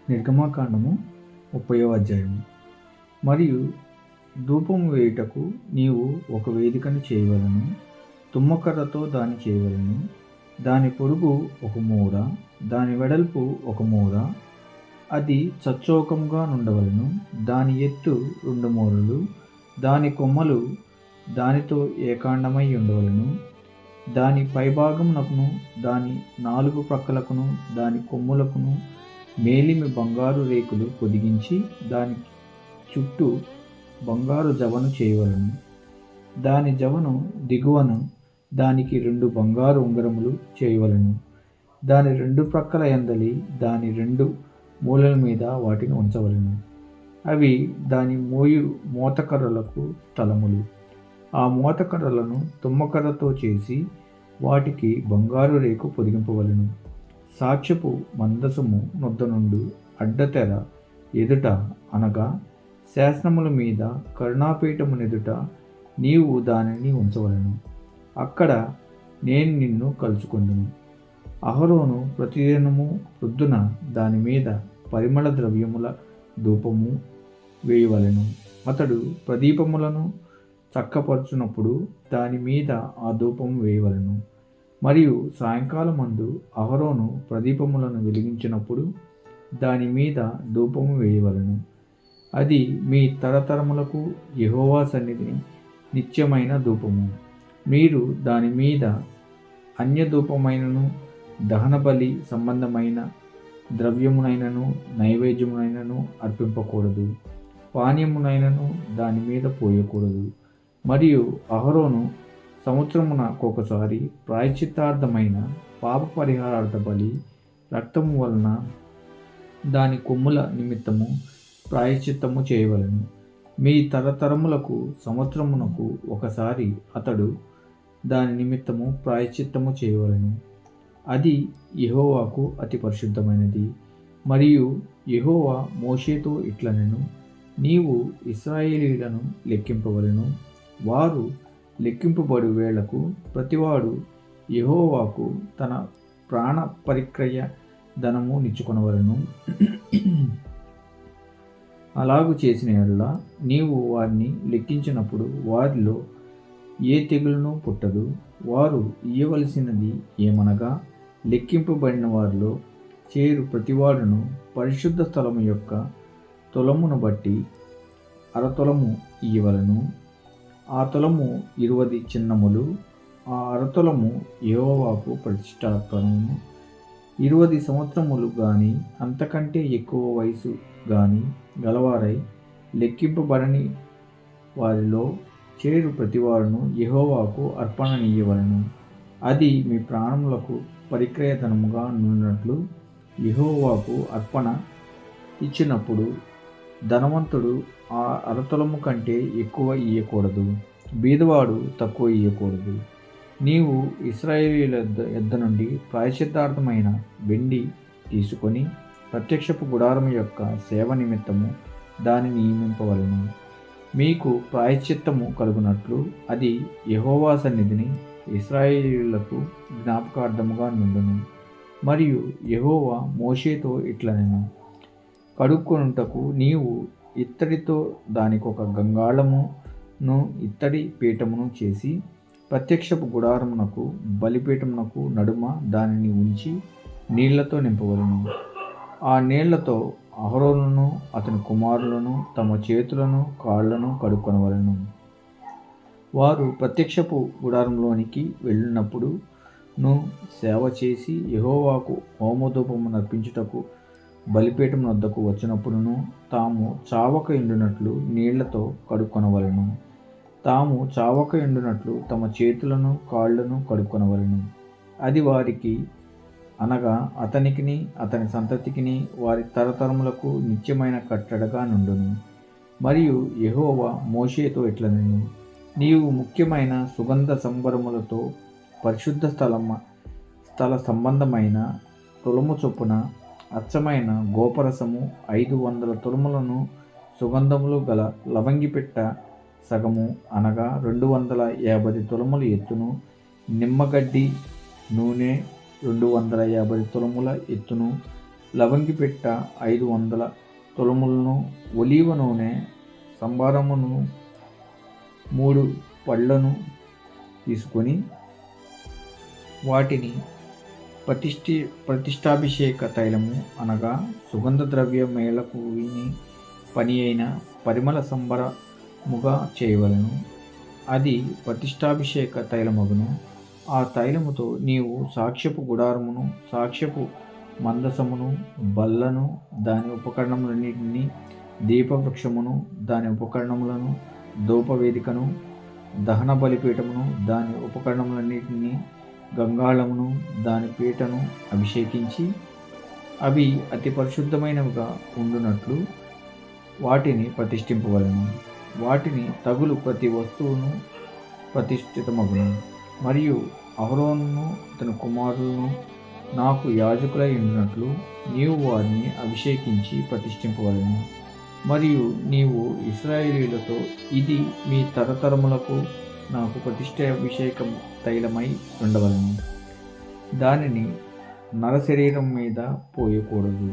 నిర్గమకాండము 30వ అధ్యాయము. మరియు ధూపము వేయుటకు నీవు ఒక వేదికను చేయవలెను. తుమ్మకర్రతో దాన్ని చేయవలెను. దాని పొడుగు 1 మూర, దాని వెడల్పు 1 మూర. అది చచ్చౌకముగా నుండవలెను. దాని ఎత్తు 2 మూరలు. దాని కొమ్మలు దానితో ఏకాండమై ఉండవలెను. దాని పైభాగమునకును దాని 4 ప్రక్కలకును దాని కొమ్ములకును మేలిమి బంగారు రేకులు పొదిగించి దాని చుట్టూ బంగారు జవను చేయవలెను. దాని జవను దిగువన దానికి 2 బంగారు ఉంగరములు చేయవలెను. దాని 2 ప్రక్కల యందలి దాని 2 మూలల మీద వాటిని ఉంచవలెను. అవి దాని మోతకర్రలకు తలములు. ఆ మోతకర్రలను తుమ్మకర్రతో చేసి వాటికి బంగారు రేకు పొదిగింపవలెను. సాక్ష్యపు మందసము నొద్ద నుండి అడ్డతెర ఎదుట అనగా శాసనముల మీద కరుణాపీఠమునెదుట నీవు దానిని ఉంచవలెను. అక్కడ నేను నిన్ను కలుసుకొందును. అహరోను ప్రతిదినము ప్రొద్దున దాని మీద పరిమళ ద్రవ్యముల ధూపము వేయవలెను. అతడు ప్రదీపములను చక్కపరచునప్పుడు దాని మీద ఆ ధూపము వేయవలెను. మరియు సాయంకాలమందు అహరోను ప్రదీపములను వెలిగించినప్పుడు దాని మీద ధూపము వేయవలెను. అది మీ తరతరములకు యెహోవా సన్నిధిని నిత్యమైన ధూపము. మీరు దాని మీద అన్యధూపమైనను దహనబలి సంబంధమైన ద్రవ్యమునైనను నైవేద్యమునైనను అర్పింపకూడదు. పానీయమునైనను దాని మీద పోయకూడదు. మరియు అహరోను సంవత్సరమునకొకసారి ప్రాయశ్చిత్తార్థమైన పాప పరిహారార్థ బలి రక్తము వలన దాని కొమ్ముల నిమిత్తము ప్రాయశ్చిత్తము చేయవలెను. మీ తరతరములకు సంవత్సరమునకు ఒకసారి అతడు దాని నిమిత్తము ప్రాయశ్చిత్తము చేయవలెను. అది యెహోవాకు అతి పరిశుద్ధమైనది. మరియు యెహోవా మోషేతో ఇట్లనెను, నీవు ఇశ్రాయేలీయులను లెక్కింపవలెను. వారు లెక్కింపబడు వేళకు ప్రతివాడు యెహోవాకు తన ప్రాణ పరిక్రయ ధనము నిచ్చుకొనవలెను. అలాగు చేసిన యెడల నీవు వారిని లెక్కించినప్పుడు వారిలో ఏ తెగులును పుట్టదు. వారు ఇయ్యవలసినది ఏమనగా లెక్కింపబడిన వారిలో చేరు ప్రతివాడును పరిశుద్ధ స్థలము యొక్క తులమును బట్టి 1/2 తులము ఇయ్యవలెను. ఆ తులము 20 చిన్నములు. ఆ 1/2 తులము యెహోవాకు ప్రతిష్ఠాపనము. 20 సంవత్సరములు గాని అంతకంటే ఎక్కువ వయసు గాని గలవారై లెక్కింపబడని వారిలో చేరు ప్రతివాడును యెహోవాకు అర్పణనియ్యవలెను. అది మీ ప్రాణములకు పరిక్రయధనముగా నుండినట్లు యెహోవాకు అర్పణ ఇచ్చినప్పుడు ధనవంతుడు ఆ 1/2 తులము కంటే ఎక్కువ ఇయ్యకూడదు. బీదవాడు తక్కువ ఇయ్యకూడదు. నీవు ఇశ్రాయేలీయుల యొద్ద నుండి ప్రాయశ్చిత్తార్థమైన వెండి తీసుకొని ప్రత్యక్షపు గుడారము యొక్క సేవ నిమిత్తము దానిని నియమింపవలెను. మీకు ప్రాయశ్చిత్తము కలుగునట్లు అది యెహోవా సన్నిధిని ఇశ్రాయేలీయులకు జ్ఞాపకార్థముగా నుండును. మరియు యెహోవా మోషేతో ఇట్లనెను, కడుక్కొనుటకు నీవు ఇత్తడితో దానికొక గంగాళమును ఇత్తడి పీఠమును చేసి ప్రత్యక్షపు గుడారమునకు బలిపీఠమునకు నడుమ దానిని ఉంచి నీళ్లతో నింపవలెను. ఆ నీళ్లతో అహరోనును అతని కుమారులను తమ చేతులను కాళ్లను కడుక్కొనవలెను. వారు ప్రత్యక్షపు గుడారంలోనికి వెళ్ళినప్పుడును సేవ చేసి యెహోవాకు హోమధూపము నర్పించుటకు బలిపీఠం వద్దకు వచ్చినప్పుడును తాము చావక ఎండునట్లు నీళ్లతో కడుక్కొనవలెను. తాము చావక ఎండునట్లు తమ చేతులను కాళ్లను కడుక్కొనవలెను. అది వారికి అనగా అతనికిని అతని సంతతికిని వారి తరతరములకు నిత్యమైన కట్టడగా నుండును. మరియు యెహోవా మోషేతో ఇట్లనెను, నీవు ముఖ్యమైన సుగంధ సంభరములతో పరిశుద్ధ స్థల సంబంధమైన తులము చొప్పున అచ్చమైన గోపరసము 500 తులములను, సుగంధములు గల లవంగిపెట్ట సగము అనగా 250 తులముల ఎత్తును, నిమ్మగడ్డి నూనె 250 తులముల ఎత్తును లవంగి పెట్ట 500 తులములను, ఒలీవ నూనె, సంబారమును, 3 పళ్ళను తీసుకొని వాటిని ప్రతిష్టాభిషేక తైలము అనగా సుగంధ ద్రవ్య మేళకుని పని అయిన పరిమళ సంబరముగా చేయవలను. అది ప్రతిష్టాభిషేక తైలమగును. ఆ తైలముతో నీవు సాక్ష్యపు గుడారమును, సాక్ష్యపు మందసమును, బల్లను, దాని ఉపకరణములన్నిటినీ, దీపవృక్షమును, దాని ఉపకరణములను, ధూపవేదికను, దహన బలిపీఠమును, దాని ఉపకరణములన్నిటినీ, గంగాళమును, దాని పీటను అభిషేకించి అవి అతి పరిశుద్ధమైనవిగా ఉండునట్లు వాటిని ప్రతిష్ఠింపవలను. వాటిని తగులు ప్రతి వస్తువును ప్రతిష్ఠితమగును. మరియు అహరోనును అతని కుమారులను నాకు యాజకులై ఉండినట్లు నీవు వారిని అభిషేకించి ప్రతిష్ఠింపవలను. మరియు నీవు ఇశ్రాయేలీయులతో, ఇది మీ తరతరములకు నాకు ప్రతిష్టాభిషేకం తైలమై ఉండవలను. దానిని నరశరీరం మీద పోయకూడదు.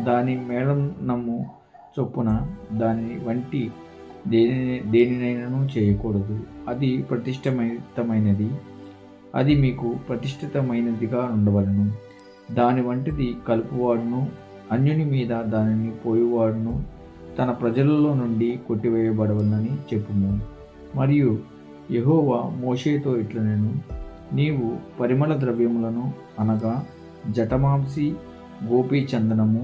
దాని మేళనము చొప్పున దాని వంటి దేనినైనాను చేయకూడదు. అది ప్రతిష్ఠితమైనది. అది మీకు ప్రతిష్ఠితమైనదిగా ఉండవలను. దాని వంటిది కలుపువాడును, అన్యుని మీద దానిని పోయేవాడును తన ప్రజలలో నుండి కొట్టివేయబడవలనని చెప్పుము. మరియు యెహోవా మోషేతో ఇట్లనెను, నీవు పరిమళ ద్రవ్యములను అనగా జటమాంసి, గోపీచందనము,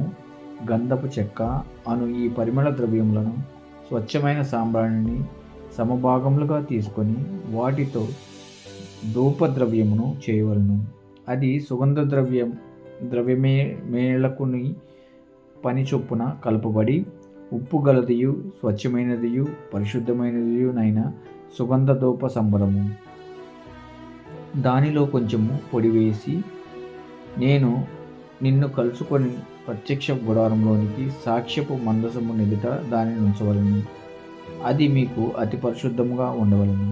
గంధపు చెక్క అను ఈ పరిమళ ద్రవ్యములను, స్వచ్ఛమైన సాంబ్రాణిని సమభాగములుగా తీసుకొని వాటితో ధూపద్రవ్యమును చేయవలను. అది సుగంధ ద్రవ్యమేళకుని పని చొప్పున కలపబడి ఉప్పు గలదియు, స్వచ్ఛమైనదియు, పరిశుద్ధమైనదియునైన సుగంధ ధూప సంబరము. దానిలో కొంచెము పొడి వేసి నేను నిన్ను కలుసుకొని ప్రత్యక్ష గుడారంలోనికి సాక్ష్యపు మందసము ఎదుట దానిని ఉంచవలను. అది మీకు అతి పరిశుద్ధముగా ఉండవలను.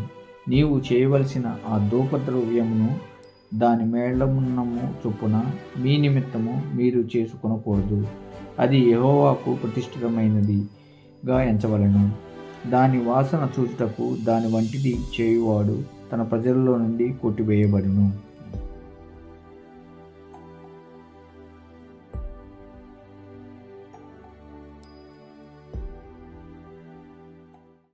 నీవు చేయవలసిన ఆ ధూపద్రవ్యమును దాని మేళనము చొప్పున మీ నిమిత్తము మీరు చేసుకొనకూడదు. అది యెహోవాకు ప్రతిష్ఠితమైనదిగా ఎంచవలెను. దాని వాసన చూచుటకు దాని వంటిది చేయువాడు తన ప్రజలలో నుండి కొట్టివేయబడును.